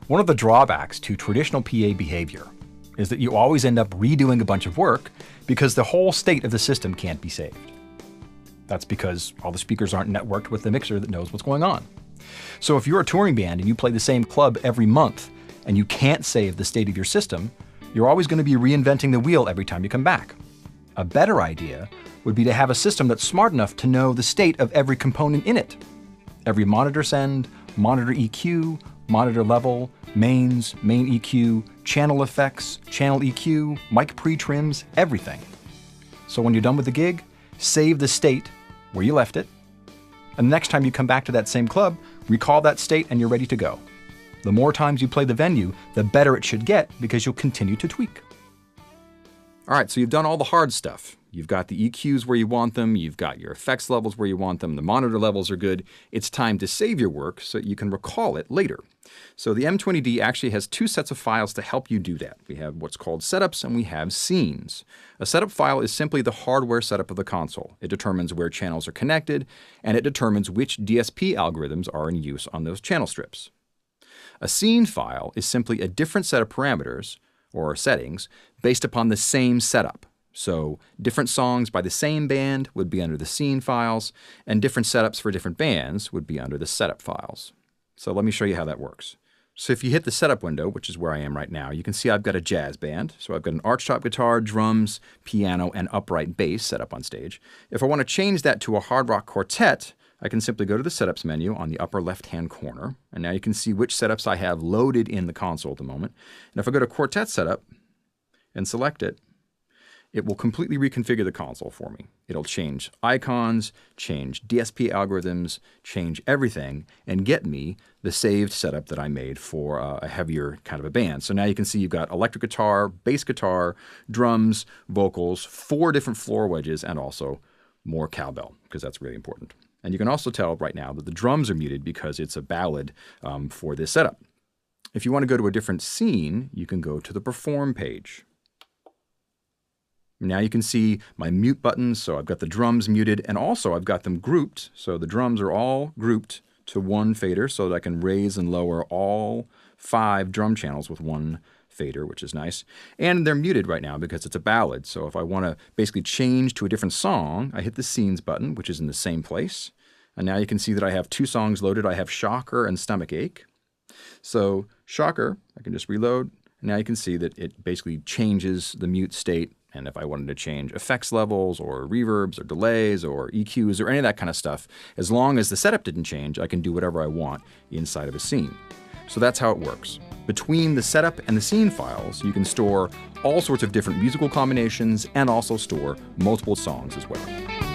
One of the drawbacks to traditional PA behavior is that you always end up redoing a bunch of work because the whole state of the system can't be saved. That's because all the speakers aren't networked with the mixer that knows what's going on. So if you're a touring band and you play the same club every month and you can't save the state of your system, you're always going to be reinventing the wheel every time you come back. A better idea would be to have a system that's smart enough to know the state of every component in it. Every monitor send, monitor EQ, monitor level, mains, main EQ, channel effects, channel EQ, mic pre-trims, everything. So when you're done with the gig, save the state where you left it, and the next time you come back to that same club, recall that state and you're ready to go. The more times you play the venue, the better it should get because you'll continue to tweak. All right, so you've done all the hard stuff. You've got the EQs where you want them, you've got your effects levels where you want them, the monitor levels are good. It's time to save your work so you can recall it later. So the M20d actually has two sets of files to help you do that. We have what's called setups and we have scenes. A setup file is simply the hardware setup of the console. It determines where channels are connected and it determines which DSP algorithms are in use on those channel strips. A scene file is simply a different set of parameters or settings based upon the same setup. So different songs by the same band would be under the scene files, and different setups for different bands would be under the setup files. So let me show you how that works. So if you hit the setup window, which is where I am right now, you can see I've got a jazz band. So I've got an archtop guitar, drums, piano, and upright bass set up on stage. If I want to change that to a hard rock quartet, I can simply go to the setups menu on the upper left-hand corner, and now you can see which setups I have loaded in the console at the moment. And if I go to quartet setup and select it, it will completely reconfigure the console for me. It'll change icons, change DSP algorithms, change everything, and get me the saved setup that I made for a heavier kind of a band. So now you can see you've got electric guitar, bass guitar, drums, vocals, 4 different floor wedges, and also more cowbell, because that's really important. And you can also tell right now that the drums are muted because it's a ballad for this setup. If you want to go to a different scene, you can go to the Perform page. Now you can see my mute buttons, so I've got the drums muted, and also I've got them grouped, so the drums are all grouped to one fader so that I can raise and lower all 5 drum channels with one fader, which is nice. And they're muted right now because it's a ballad, so if I want to basically change to a different song, I hit the Scenes button, which is in the same place. And now you can see that I have 2 songs loaded. I have Shocker and Stomachache. So Shocker, I can just reload, and now you can see that it basically changes the mute state. And if I wanted to change effects levels or reverbs or delays or EQs or any of that kind of stuff, as long as the setup didn't change, I can do whatever I want inside of a scene. So that's how it works. Between the setup and the scene files, you can store all sorts of different musical combinations and also store multiple songs as well.